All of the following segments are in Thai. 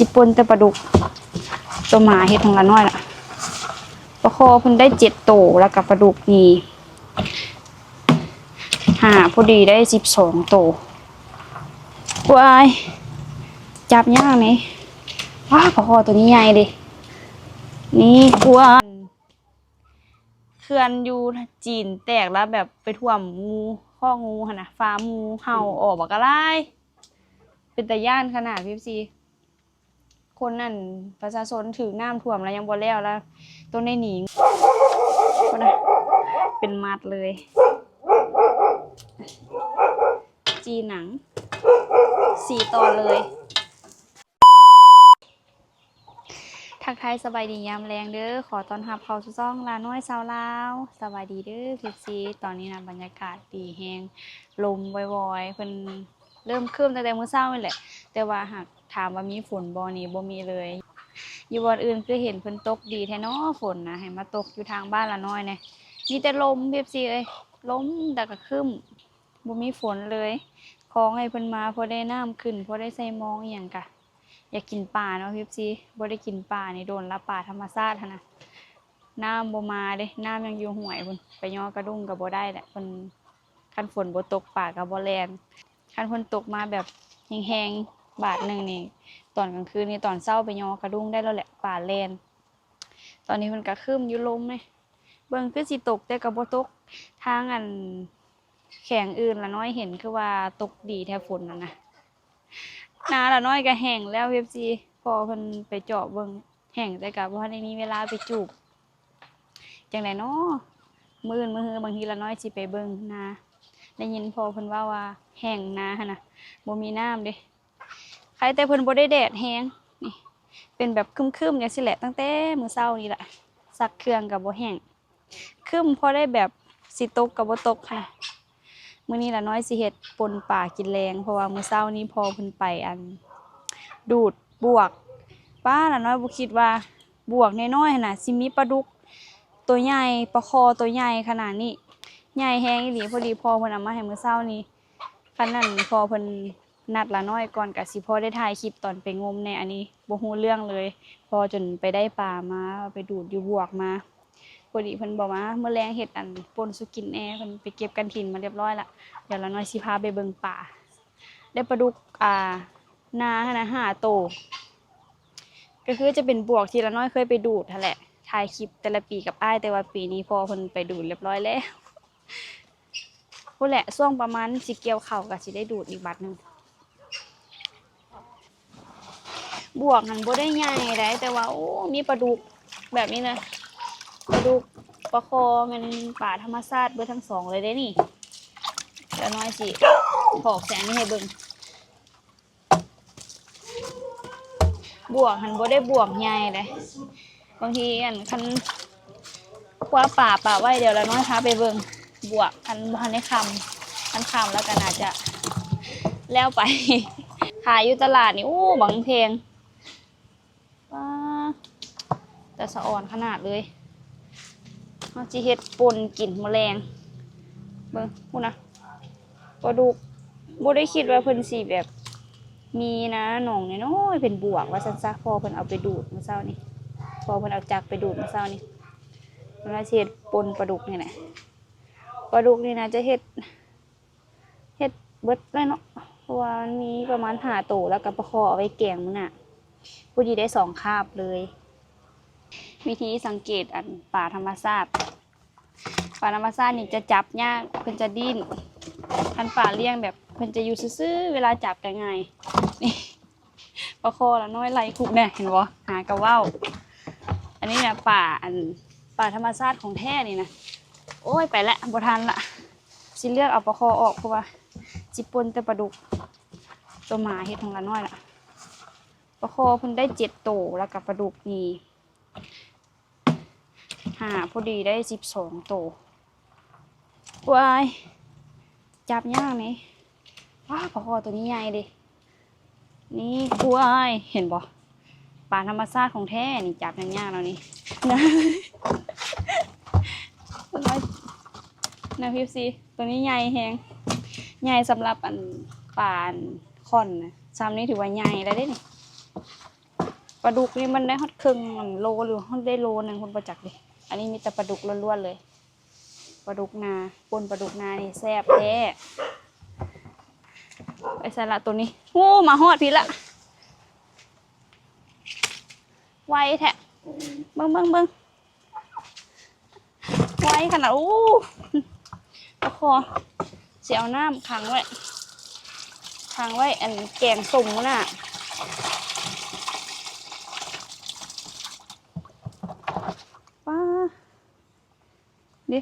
จิปนแต่ปลาดุกตัวหมาเฮ็ดของละน้อยล่ะปลาคอเพิ่นได้7โตแล้วกับปลาดุกนี่พอดีได้12โตวายจับยากนี่ว้าปลาคอตัวนี้ใหญ่ดินี่กลัวเขื่อนอยู่จีนแตกแล้วแบบไปท่วมงูข้องูหั่นน่ะฟาร์มงูเห่าออกบักอะไรเป็นตาย่านขนาดพี่ซีคนนั่นประชาชนถือน้ำท่วมแล้วยังบ่แล้วต้องได้หนีคนนะเป็นมัดเลยจีหนัง4 ตอนเลยทักทายสบายดียามแรงเด้อขอต้อนรับเข้าสู่ช่องลาน้อยชาวลาวสบายดีเด้อพี่ซีตอนนี้นะบรรยากาศดีแฮงลมวอยๆเพิ่นเริ่มครึ้มตั้งแต่มื้อเช้านี่แหละแต่ว่าหากถามว่ามีฝนบ่นี่บ่มีเลยอยู่บ่อนอื่นคือเห็นเพิ่นตกดีแท้เนาะฝนนะให้มาตกอยู่ทางบ้านละน้อยเนี่ยมีแต่ลมพี่ซีเอ้ยลมแต่ก็ครึ้มบ่มีฝนเลยขอให้เพิ่นมาพอได้น้ำขึ้นพอได้ใส่มองอีหยังกะอยากกินปลาเนาะพี่ซีบ่ได้กินปลานี่โดนละปลาธรรมชาติหั่นน่ะน้ำบ่มาเด้น้ำยังอยู่ห้วยพุ่นไปย่อกระดุงก็บ่ได้แหละเพิ่นคันฝนบ่ตกปลาก็บ่แล่นคันฝนตกมาแบบแห้งๆบาทนึงนี่ตอนกลางคืนนี่ตอนเช้าไปย่อกระดุงได้แล้วแหละปลาแล่นตอนนี้เพิ่นก็ครึ้มอยู่ลมเลยเบิ่งคือสิตกแต่ก็บ่ตกทางอันแข่งอื่นละน้อยเห็นคือว่าตกดีแท้ฝนนั่นน่ะนาละน้อยก็แห้งแล้ว FC พอเพิ่นไปเจาะเบิ่งแห้งแต่ก็บ่ทันได้มีเวลาไปจูบจังได๋น้อมื้ออื่นมื้อฮือบางทีละน้อยสิไปเบิ่งนาได้ยินพ่อเพิ่นว่าแห้งนาหั่นน่ะบ่มีน้ำเด้ใครแต่เพิ่นบ่ได้แดดแฮงนี่เป็นแบบครึ้มๆจังซี่แหละตั้งแต่มื้อเช้านี่ล่ะซักเครื่องก็บ่แห้งครึ้มพอได้แบบสิตกก็บ่ตกค่ะมื้อนี้ละน้อยสิเฮ็ดป่นป่ากินแรงเพราะว่ามื้อเช้านี้พอเพิ่นไปดูดบวกป้าละน้อยบ่คิดว่าบวกน้อยๆหั่นน่ะสิมีปลาดุกตัวใหญ่ปลาคอตัวใหญ่ขนาดนี้ใหญ่แฮงอีหลีพอดีพอเพิ่นเอามาให้มื้อเช้านี้คันนั้นพอเพิ่นนัดละน้อยก่อนก็สิพอได้ถ่ายคลิปตอนไปงมในอันนี้บ่ฮู้เรื่องเลยพอจนไปได้ปลามาไปดูดอยู่บวกมาพอดีเพิ่นบอกว่ามื้อแลงเฮ็ดป่นสุกินแเพิ่นไปเก็บกันถิ่นมาเรียบร้อยละเดี๋ยวละน้อยสิพาไปเบิ่งปลาได้ปลาดุกนาหั่นน่ะ5 โตก็คือจะเป็นบวกที่ละน้อยเคยไปดูดนั่นแหละถ่ายคลิปแต่ละปีกับอ้ายแต่ว่าปีนี้พอเพิ่นไปดูดเรียบร้อยแล้วพู้นแหละช่วงประมาณสิเกี่ยวข้าวก็สิได้ดูดอีกบัดนึงบวกมันบ่ได้ใหญ่ได้แต่ว่าโอ้มีปลาดุกแบบนี้นะปลาดุกปลาคอมันป่าธรรมชาติเบิดทั้งสองเลยได้นี่เดี๋ยวน้อยสิถอกแสงนี่ให้เบิ่งบวกมันบ่ได้บวกใหญ่เลยบางทีคันคว้าป่าไว้เดี๋ยวละน้อยพาไปเบิ่งบวกคันได้คำแล้วก็น่าจะแล้วไปขายอยู่ตลาดนี่โอ้บังเพลงว้าแต่สะอ่อนขนาดเลยเขาจิเฮ็ดป่นกลิ่นแมลงเบิ่งพูดนะปลาดุกบ่ได้คิดว่าเพิ่นสิแบบมีนะหนองน้อยๆเป็นบวกว่าซั่นซะพอเพิ่นเอาไปดูดเมื่อเช้านี้พอเพิ่นเอาจักไปดูดเมื่อเช้านี้เวลาเฮ็ดป่นปลาดุกนี่แหละปลาดุกนี่นะจะเฮ็ดเบิดเลยเนาะเพราะว่ามันมีประมาณ5 โตแล้วก็ปลาคอเอาไว้แกงมื้อน่ะผู้ดีได้2 คาบเลยวิธีสังเกตปลาธรรมชาตินี่จะจับยากเพิ่นจะดิ้นคันปลาเลี้ยงแบบเพิ่นจะอยู่ซื่อๆเวลาจับได้ง่ายนี่ปลาคอละน้อยไหลคุกแน่เห็นบ่หากะว่าวอันนี้นะปลาธรรมชาติของแท้นี่นะโอ้ยไปละบ่ทันละสิเลือกเอาปลาคอออกเพราะว่าจิปนแต่ปลาดุกตัวหมาเฮ็ดของละน้อยล่ะปลาคอเพิ่นได้7 โตแล้วกับปลาดุกนี่พอดีได้12 โตวายจับยากนี่ว้าปลาคอตัวนี้ใหญ่ดินี่กวายเห็นบ่ปลาธรรมชาติของแท้นี่จับยากแล้วนี่นะพี่ซีตัวนี้ใหญ่แฮงใหญ่สำหรับปลาค่อนนะซ้ำนี้ถือว่าใหญ่แล้วเด้นี่ ปลาดุกนี่มันได้ฮอดครึ่งโลหรือฮอดได้โลนึงคนประจักษ์ดิอันนี้มีแต่ปลาดุกล้วนๆเลยปลาดุกนาปนปลาดุกนานี่แซ่บแท้ไอ้สาระตัวนี้โอ้มาฮอดพี่ละไวแท้เบิ่งไวขนาดโอ้ตะคอเสียเอาน้ำขังไว้อันแกงส้มน่ะป้าดิ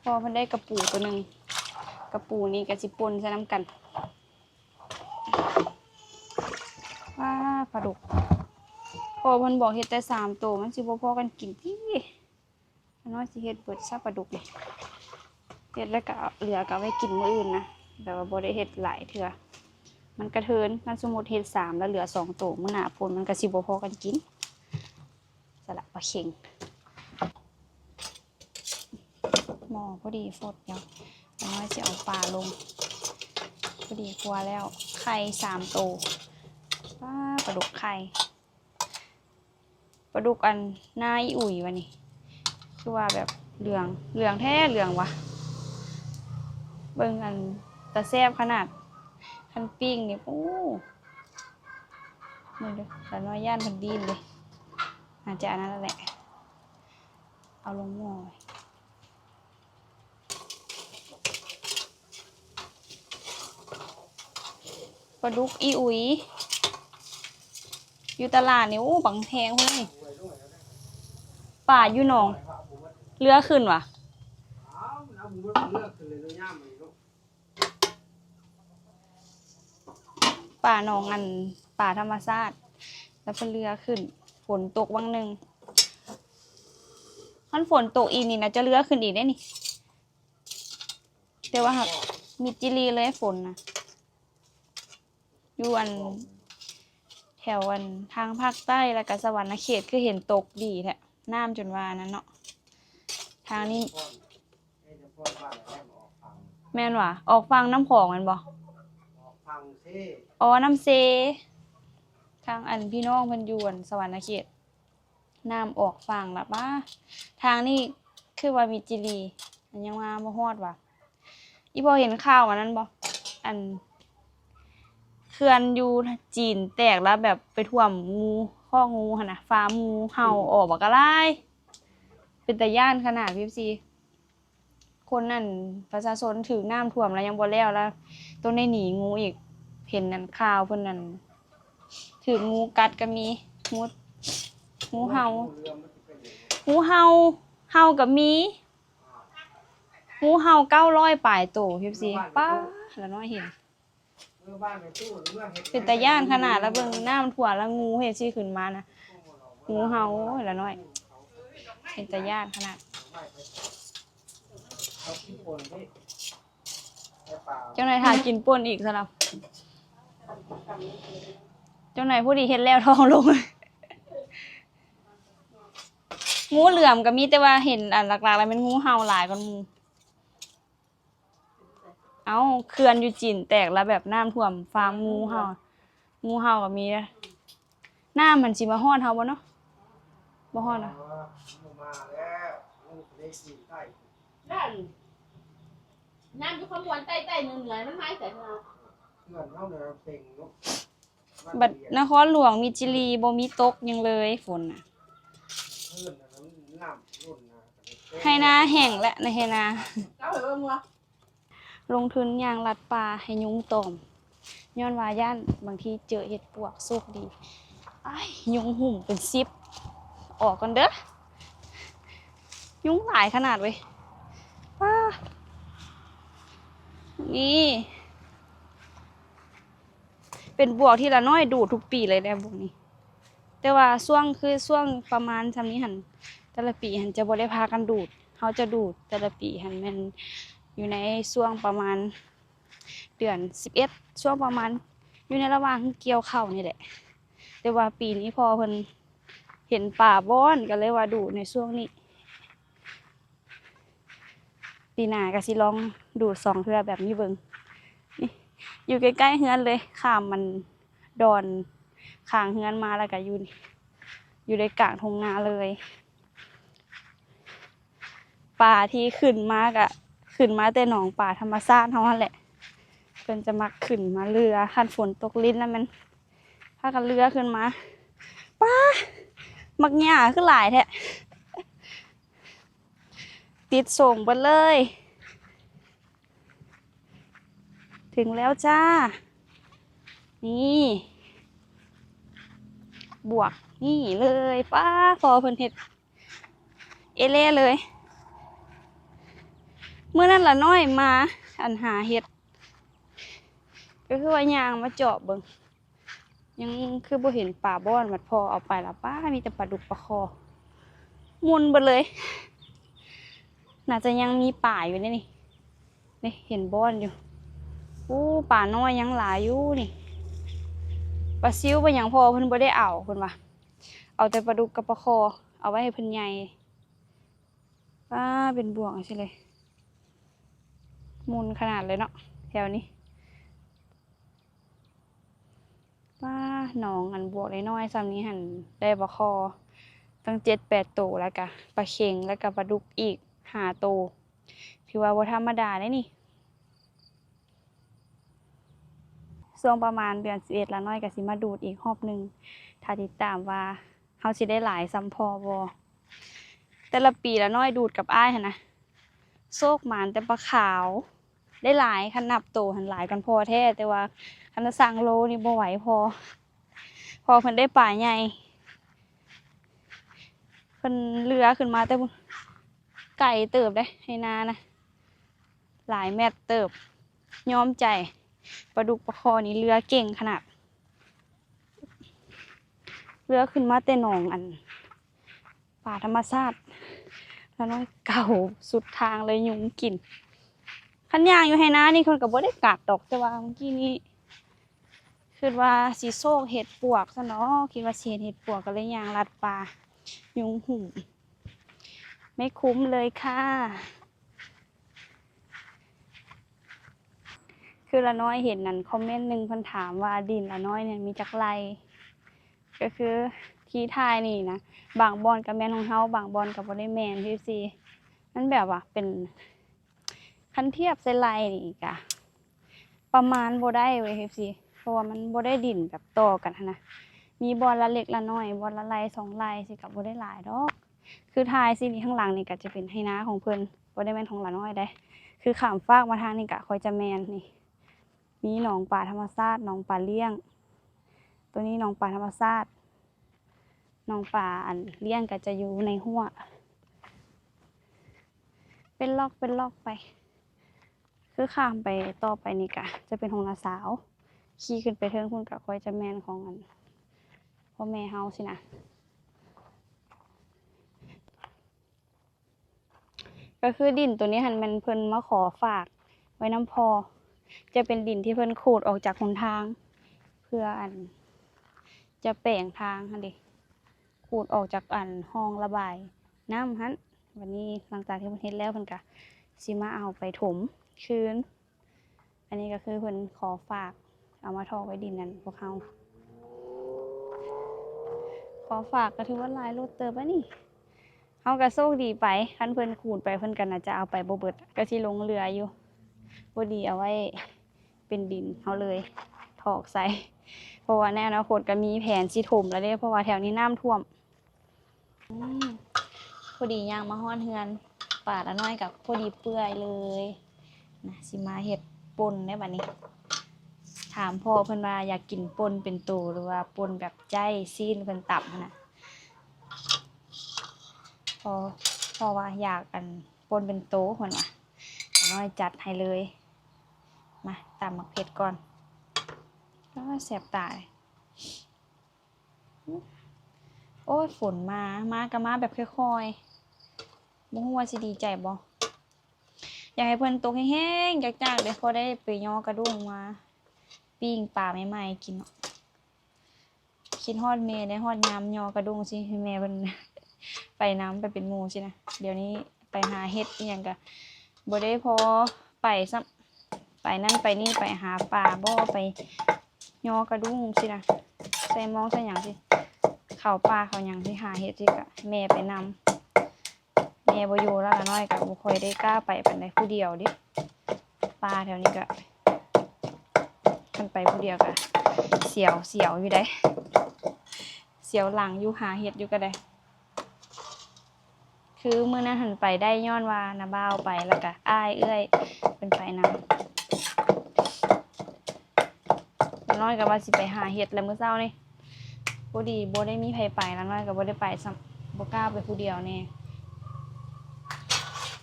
พอมันได้กระปูตัวหนึ่งกระปูนี่กระสิปนใส่น้ำกันว้าปลาดุกพอมันบอกเฮ็ดแต่3 ตัวมันสิบ่พอกันกินที่น้อยสิเฮ็ดเบิดซะปลาดุกเลยเฮ็ดแล้วก็เหลือก็ไว้กินมื้ออื่นนะแต่ว่าบ่ได้เฮ็ดหลายเทื่อมันกระเทินมันสมมุติเฮ็ด3แล้วเหลือ2 ตัวมื้อหน้าฝนมันก็สิบ่พอกันกินสละปลาเข็งหม้อพอดีฟดเดี๋ยวน้อยสิเอาปลาลงพอดีกลัวแล้วไข่3 ตัวว้าปลาดุกไข่ปลาดุกอันหน้าอีอุ่ยวะนี่คือว่าแบบเหลืองแท้เหลืองวะเบิ่งอันตะแซ่บขนาดคันปิ้งนี่โอ้นี่เด้อแต่น้อยย่านพันดีนเลยอาจจะอันนั้นแหละเอาลงหม้อปลาดุกอีอุ่ยอยู่ตลาดนี่โอ้บังแพงเว้ยป่าอยู่หนองเรือขึ้นวะป่าหนองอันป่าธรรมชาติแล้วเป็นเรือขึ้นฝนตกวังหนึ่งขั้นฝนตกอีกนี่นะจะเรือขึ้นอีกได้นี่แต่ว่ามีจิรีเลยฝนนะอยู่อันแถวอันทางภาคใต้แล้วก็สวรรณเขตคือเห็นตกดีแท้น้ำจนว่านั้นเนาะทางนี้แม่นว่ะออกฟังน้ำของมันบ่อ๋อน้ำเซทางอันพี่น้องเพิ่นอยู่อันสวรรณเขตน้ำออกฟังละป้าทางนี้คือว่ามีจิรีอันยังมาบ่ฮอดว่ะอีพอเห็นข่าวอันนั้นบ่อันเขื่อนอยู่จีนแตกแล้วแบบไปท่วมงูข้องูหั่นน่ะฟาร์มงูเห่าออกบักกะลายเป็นตาย้านขนาดพี่ซีคนนั่นประชาชนถือน้ำท่วมแล้วยังบ่แล้วต้องได้หนีงูอีกเห็นนั่นข่าวเพิ่นนั่นถืองูกัดก็มีงูเห่ากับมีงูเห่า900ปลายโตพี่ซีป้าแล้วน้อยเห็นเป็นตาย่านขนาดแล้วเบิ่งน้ำท่วมแล้วงูเฮ็ดสิขึ้นมานะงูเห่าแล้วน้อยเป็นตาย่านขนาดเจ้านายทานกินป่นอีกสำหรับเจ้านายผู้ดีเฮ็ดแล้วท้องลงงูเหลือมก็มีแต่ว่าเห็นอันหลักๆแล้วเป็นงูเห่าหลายกว่างูเอ้าเขื่อนอยู่จีนแตกแล้วแบบน้ำท่วมฟาร์มงูเห่าก็มีน้ำมันสิมาฮอดเฮาบ่เนาะบ่ฮอดอ่ะน้ำอยู่ข้างบนใต้เหนือมันไม่ใส่เราบัดนครหลวงมีจิรีบ่มีตกยังเลยฝนน่ะให้นาแห้งและในให้นาลงทุนยางลัดป่าให้ยุงตอมย้อนว่าย่านบางทีเจอเห็ดปวกโชคดีอ้ายยุงหุ่มเป็น10ออกกันเด้อยุงหลายขนาดเว้ยป้านี่เป็นบวกที่ละน้อยดูทุกปีเลยแหละพวกนี้แต่ว่าช่วงประมาณซำนี้หั่นแต่ละปีหั่นจะบ่ได้พากันดูดเฮาจะดูดแต่ละปีหั่นแม่นอยู่ในช่วงประมาณเดือน11ช่วงประมาณอยู่ในระหว่างเกี่ยวข้าวนี่แหละแต่ว่าปีนี้พอเพิ่นเห็นป่าบ้อนก็เลยว่าดูดในช่วงนี้ปีหน้าก็สิลองดูด2 เทื่อแบบนี้เบิ่งนี่อยู่ใกล้ๆเฮือนเลยข้ามมันดอน ข้างเฮือนมาแล้วก็อยู่ในกลางทุ่งนาเลยป่าที่ขึ้นมาก็ขึ้นมาแต่หนองป่าธรรมชาติเท่านั้นแหละเพิ่นจะมักขึ้นมาเรือคันฝนตกลิ้นแล้วมันพากันเรือขึ้นมาป้ามักหญ้าคือหลายแท้ติดส่งไปเลย ถึงแล้วจ้า นี่บวกนี่เลยป้าพอเพิ่นเฮ็ดเอเล่เลยเมื่อนั้นละน้อยมาอันหาเฮ็ดก็คือว่ายางมาเจาะเบิ่งยังคือบ่เห็นป่าบ้อนมัดพอเอาไปละป้ามีแต่ปลาดุกปลาคอมุนเบิดเลยน่าจะยังมีป่าอยู่นี่นี่เห็นบ้อนอยู่อู้ป่าน้อยยังหลายอยู่นี่ปลาซิวเป็นอย่างพอเพิ่นบ่ได้เอาเพิ่นว่าเอาแต่ปลาดุกกับปลาคอเอาไว้ให้เพิ่นใหญ่ป้าเป็นบ่วงใช่เลยมุนขนาดเลยเนาะแถวนี้ป้าหนองอันบวกน้อยๆซ้ำนี้หันได้ปลาคอตั้ง7-8 ตัวแล้วก็ปลาเข็งแล้วก็ปลาดุกอีก5 ตัวถือว่าบ่ธรรมดาได้นี่ช่วงประมาณเดือน11ละน้อยก็สิมาดูดอีกรอบนึงถ้าติดตามว่าเฮาสิได้หลายซ้ำพอบ่แต่ละปีละน้อยดูดกับอ้ายหั่นนะโชคหมานแต่ปลาขาวได้หลายคันนับโตหันหลายกันพอแท้แต่ว่าคันสั่งโลนี่บ่ไหวพอเพิ่นได้ป่าใหญ่เพิ่นเรือขึ้นมาแต่ไก่เติบได้ให้นานะหลายแมตรเติบยอมใจปลาดุกปลาคอนี่เรือเก่งขนาดเรือขึ้นมาแต่หนองอันป่าธรรมชาติแล้วน้อยเก่าสุดทางเลยยุงกินคันย่างอยู่ให้นานี่คนก็บ่ได้กัดดอกแต่ว่าเมื่อกี้นี้คิดว่าสิโซกเห็ดปวกซะเนาะคิดว่าสิเห็ดปวกก็เลยย่างลัดป่ายุงหุ่มไม่คุ้มเลยค่ะคือละน้อยเห็นนั่นคอมเมนต์หนึ่งเพิ่นถามว่าดินละน้อยเนี่ยมีจักไรก็คือที่ทายนี่นะบางบอนกับแมนของเฮาบางบอนกับบ่ได้แมนพี่ซีมันแบบว่าเป็นคันเทียบใส่ไรนี่กะประมาณบ่ได้เว้ยพี่ซีเพราะว่ามันบ่ได้ดินแบบต่อกันนะมีบอนละเล็กละน้อยบอนละไร2 ไรสิกับบ่ได้หลายดอกคือทายสินี่ข้างหลังนี่ก็จะเป็นให้นาของเพิ่นบ่ได้แม่นของละน้อยได้คือข้ามฟากมาทางนี่กะค่อยจะแมนนี่มีหนองป่าธรรมชาติหนองป่าเลี้ยงตัวนี้หนองป่าธรรมชาติหนองป่าอันเลี้ยงก็จะอยู่ในหัวเป็นลอกไปคือข้ามไปต่อไปนี่กะจะเป็นของน้าสาวขี่ขึ้นไปเทิงพุ่นกะค่อยจะแมนของอันพ่อแม่เฮาสินะก็คือดินตัวนี้หันมันเพิ่นมาขอฝากไว้น้ำพอจะเป็นดินที่เพิ่นขูดออกจากหนทางเพื่ออันจะแปลงทางหั่นดิขูดออกจากอันห้องระบายน้ำหั่นวันนี้หลังจากที่เพิ่นเฮ็ดแล้วเพิ่นก็สิมาเอาไปถมคืนอันนี้ก็คือเพิ่นขอฝากเอามาทอไว้ดินนั่นพวกเฮาขอฝากก็ถือว่าหลายรถเติบแล้วนี่เฮาก็โชคดีไปคันเพิ่นขูดไปเพิ่นก็น่าจะเอาไปบ่เบิดก็สิลงเรืออยู่บ่ดีเอาไว้เป็นดินเฮาเลยถอกใส่เพราะว่าในอนาคตก็มีแผนสิถมแล้วเด้เพราะว่าแถวนี้น้ำท่วมพอดีย่างมาฮอดเฮือนป่าละน้อยกับพอดีเปื่อยเลยนะสิมาเฮ็ดป่นได้บัดนี้ถามพ่อเพิ่นว่าอยากกินป่นเป็นโตหรือว่าป่นแบบใจซีนเพิ่นตับนะพอว่าอยากกันป่นเป็นโตเพิ่นว่าละน้อยจัดให้เลยมาตำมักเผ็ดก่อนก็แสบตาโอ้ยฝนมาก็มาแบบค่อยๆบ่ฮู้ว่าสิดีใจบ่อยากให้เพิ่นตกแห้งๆจากๆเด้พอได้ไปย่อกระด้งมาปิ้งปลาใหม่ๆกินเนาะคิดฮอดแม่ได้ฮอดยามย่อกระด้งสิให้แม่เพิ่น ไปน้ำไปเป็นหมู่สินะเดี๋ยวนี้ไปหาเฮ็ดอีหยังก็บ่ได้พอไปซ้ำไปนั่นไปนี่ไปหาปลาบ่ไปย่อกระด้งสินะ ใส่หม้องใส่หยังสิเข้าป่าเข้าหยังสิหาเฮ็ดสิก็แม่ไปนำแม่บ่อยู่แล้วล่ะน้อยก็บ่ค่อยได้กล้าไปปานใดผู้เดียวเด้ป่าแถวนี้ก็คันไปผู้เดียวก็เสียวอยู่ได้เสียวหลังอยู่หาเฮ็ดอยู่ก็ได้คือมื้อนั้นหันไปได้ย้อนว่าน้าบ่าวไปแล้วก็อ้ายเอื้อยเพิ่นไปนำน้อยก็ว่าสิไปหาเฮ็ดแล้วมื้อเช้านี่พอดีบ่ได้มีไผไปแล้วน้อยก็บ่ได้ไปซ้ำบ่กล้าไปผู้เดียวแน่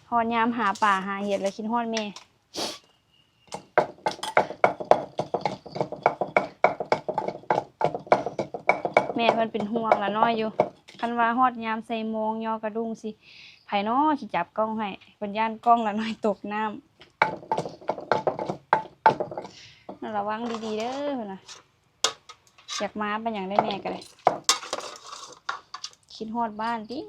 ฮอดยามหาป่าหาเฮ็ดแล้วคิดฮอดแม่แม่เพิ่นเป็นห่วงละน้อยอยู่คันว่าฮอดยามใส่โมงยอกระดุงสิไผน้อสิจับกล้องให้เพิ่นย่านกล้องละน้อยตกน้ำระวังดีๆเด้อเพิ่นน่ะอยากมาเป็นหยังได้แม่ก็ได้คิดฮอดบ้านติ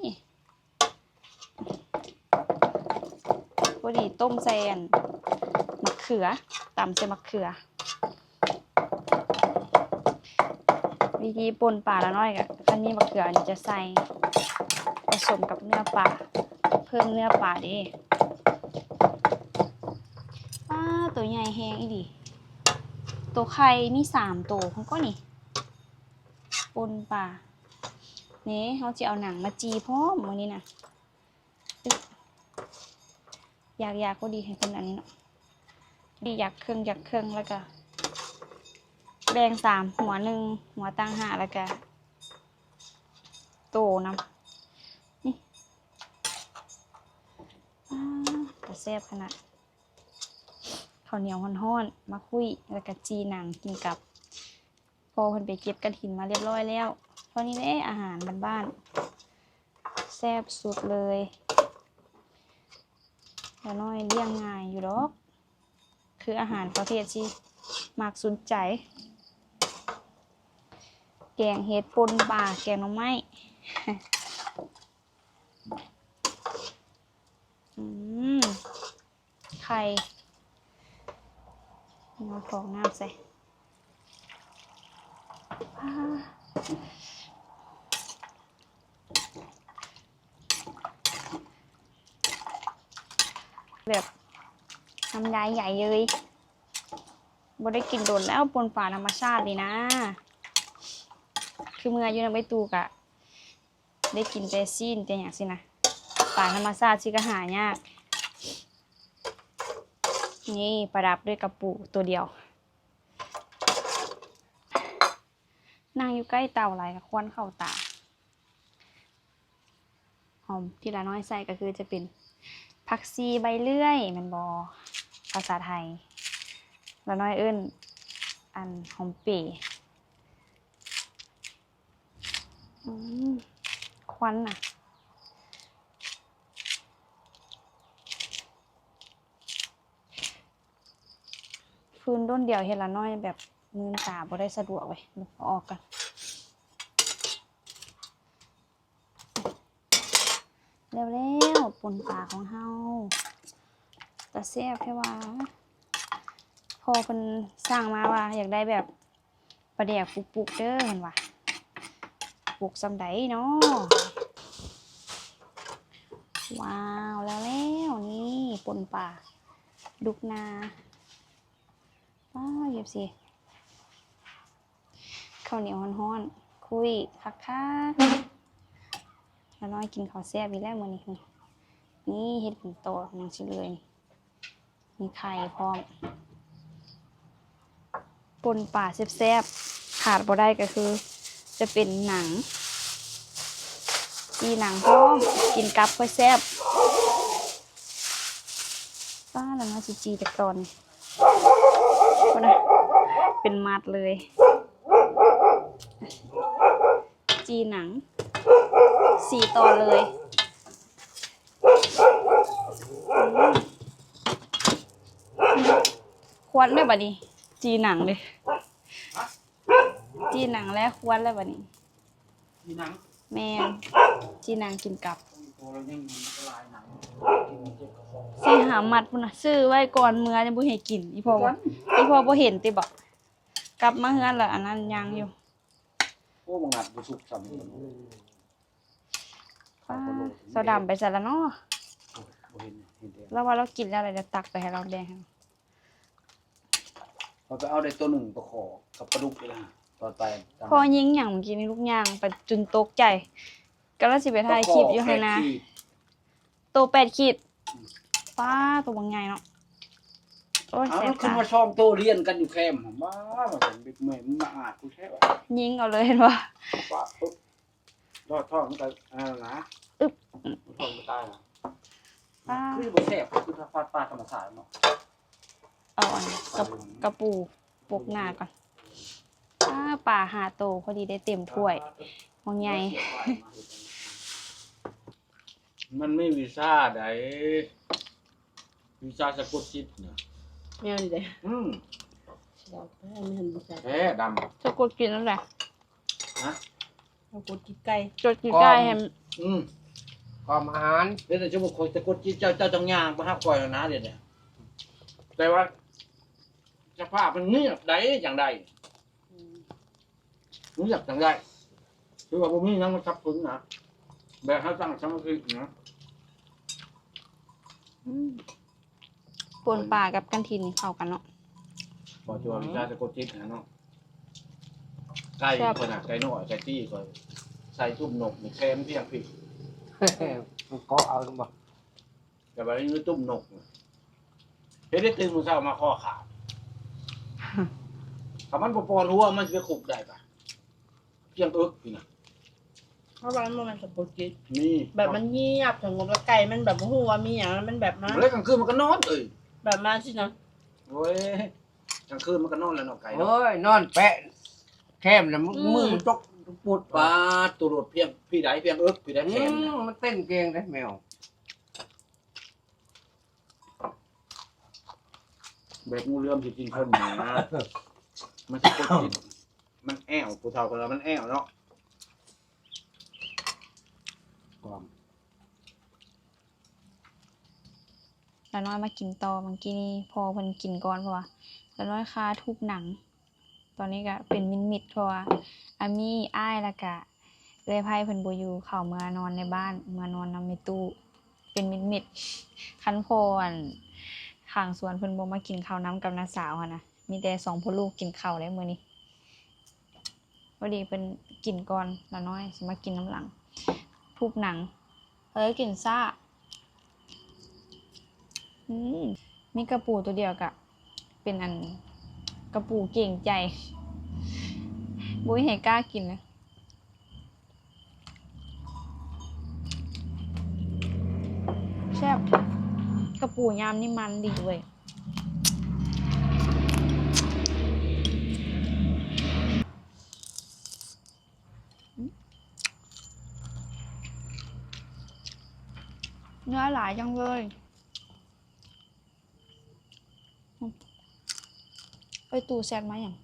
พอดีต้มใส่อันมะเขือตำใส่มะเขือวิธีป่นปลาละน้อยก็คันมีมะเขือนี่จะใส่ผสมกับเนื้อปลาเพิ่มเนื้อปลาดิตัวใหญ่แฮงอีหลีตัวไข่มี3ตัวของก็นี่ป่นปลานี่เขาจะเอาหนังมาจีพร้อมวันนี้นะอยากก็ดีให้คนอันนี้เนาะดีอยากเครื่องแล้วก็แบ่ง3หัว1หัวตั้ง5แล้วก็โตนำนี่แต่แซ่บขนาดข้าวเหนียวฮ้อนๆมาคุยแล้วก็จีหนังกินกับพอเพิ่นไปเก็บกระถินมาเรียบร้อยแล้วเพราะนี่แหละอาหารบ้านๆแซ่บสุดเลยแล้วน้อยเลี้ยงง่ายอยู่ดอกคืออาหารประเภทที่มักสนใจแกงเห็ดป่นปลาแกงหน่อไม้ ไข่เอาฟองน้ำใส่แบบน้ำลายใหญ่เลยบ่ได้กินโดนแล้วปนป่าธรรมชาติเลยนะคือเมื่ออยู่ในใบตูกะได้กินแต่ซีนแต่อย่างสินะป่าธรรมชาติสิก็หายากนี่ประดับด้วยกระปุกตัวเดียวนั่งอยู่ใกล้เตาไหลกับควันเข้าตาหอมที่ละน้อยใส่ก็คือจะเป็นผักชีใบเลื่อยมันบอภาษาไทยละน้อยเอิ้นอันหอมเป๋ควันน่ะฟืนด้นเดียวเห็นละน้อยแบบมือตาบ่ได้สะดวกเว้ยออกกันเร็วๆป่นปลาของเฮาแต่แซ่บแค่ว่าพอเพิ่นสร้างมาว่าอยากได้แบบปลาแดกปุกๆเด้อเพิ่นว่าปุกซำใดเนาะว้าวแล้วนี่ป่นปลาดุกนาว้าวเย็บสิข้าวเหนียวฮ้อนๆคุยคักๆแล้วน้อยกินข้าวแซ่บอีกแล้วมื้อนี้นี่เฮ็ดเป็นโตอย่างสิเลยมีไข่พร้อมป่นปลาแซ่บๆขาดบ่ได้ก็คือจะเป็นหนังจีหนังพร้อมกินกับค่อยแซ่บป้าแล้วน้อยสิจีจากตอนบ่นะเป็นมัดเลยจีหนัง4 ตอนเลยควนเลยบัดนี้จีหนังเลยจีหนังแล้วควนเลยบัดนี้จีหนังแม่จีหนังกินกับสิหามัดพุ่นน่ะซื้อไว้ก่อนเมื่อจะบ่ให้กินอีพ่อบ่เห็นติบ่กลับมาเฮือนแล้วอันนั้นยังอยู่ โอ้บางนัดบ่สุกซ้ำนี่ ป้าโซดำไปใส่แล้วเนาะ บ่เห็นแดง แล้วว่าเรากินแล้วอะไรจะตักไปให้เราแดงให้ เขาไปเอาได้ตัวหนึ่งตัวขอกับปลาดุกเลยนะตอนไปตาม พอยิงอย่างเมื่อกี้นี่ลูกย่างไปจนตกใจก็แล้วสิไปถ่ายคลิปอยู่ให้นะ โต8 ขีดป้าตัวบางไงเนาะโอ้ย เอา แส แล้ บ วขึ้น ตา มาช่องโตเรียนกันอยู่แคมป์ผมว่าเป็นบิ๊กเมย์มันมาอาดกูแท้ว่ะ ยิงเอาเลยเห็นว่า ว่าปุ๊บรอดท่อมันก็นะ อึ๊บ ท่อมันตายนะ ป้า คือบ่แซ่บคือถ้าฟาดปลาธรรมชาติเนาะ เอาอันกระปูปกหน้าก่อนป้าป่าหาโตพอดีได้เต็มถ้วยบางไง มันไม่วีซ่าใดวีซ่าสะกดจิตนะ แมวนี่เด้ Ừ. เราไม่เห็นบุษ แท้ด จะกดกินนั่นแหละ ำฮะ เรากดกินไก่ จดกินได้แฮม อืม ความอาหาร เดี๋ยวจะบอกคนสะกดจิตเจ้าต้องย่างมาฮับก่อยแล้วนะเดี๋ยวนี้แต่ว่าสภาพมันเงียบใดอย่างใดเงียบอย่างใดคือว่าบ่มีนั่งมาทับถึงนะแบบเขาตั้งสมาธินะ ปนป่ากับกันทินนี่เข้ากันเนาะ พอจวนวิชาสะกดจิตนะเนาะไก่คนน่ะไก่น้อยไก่ตี้ก็ใส่ตุ้มนกนี่แค่เพียงผิด มันก็เอาลงมา แต่ว่านี่ตุ้มนกน่ะเฮ็ดได้ตื่นมื้อเช้ามาข้อขาดถ้ามันบ่ปอนหัวมันสิไปขุกได้ปะเพียงอึกนี่นะ เพราะว่ามันสะกดจิต นี่ แบบมันเงียบสงบแล้วไก่มันแบบหัวมีอย่างมันแบบมา แล้วกลางคืนมันก็นอนเอ้ย แบบมาสินะ โอ้ยกลางคืนมันก็นอนแล้วเนาะไก่เนาะ เอ้ยนอนแปะแคมแล้วมือมันจกปวด ปลาตัวโดดเพียงพี่ใดเพียงอึกพี่ใดแขนเนี่ย มันเต้นเก่งได้แมว แบบงูเหลื่อมสิกินคนหมามันสะกดจิตมันแอ้วผู้เฒ่าคนเรามันแอ้วเนาะ ความ แล้วน้อยมากินต่อเมื่อกี้นี่พอเพิ่นกินก่อนเพราะว่าแล้วน้อยคาทุบหนัง ตอนนี้ก็เป็นมิดเพราะว่าอามี่อ้ายแล้วก็เอ้ยไพ่เพิ่นบ่อยู่เข้าเมื่อนอนในบ้านเมื่อนอนนำในตู้เป็นมิดคันพออันข้างสวนเพิ่นบ่มากินข้าวน้ำกับน้าสาวหั่นนะมีแต่สองพ่อลูกกินข้าวได้มื้อนี้พอดีเพิ่นกินก่อนแล้วน้อยสิมากินน้ำหลังทุบหนังกินซ่ามีกระปูตัวเดียวกะเป็นอันกระปูเก่งใจบุ้ยให้กล้ากินเลยแซ่บกระปูยามนี่มันดีเว้ยเนื้อหลายจังเลยไปตู้แซดมาอย่าง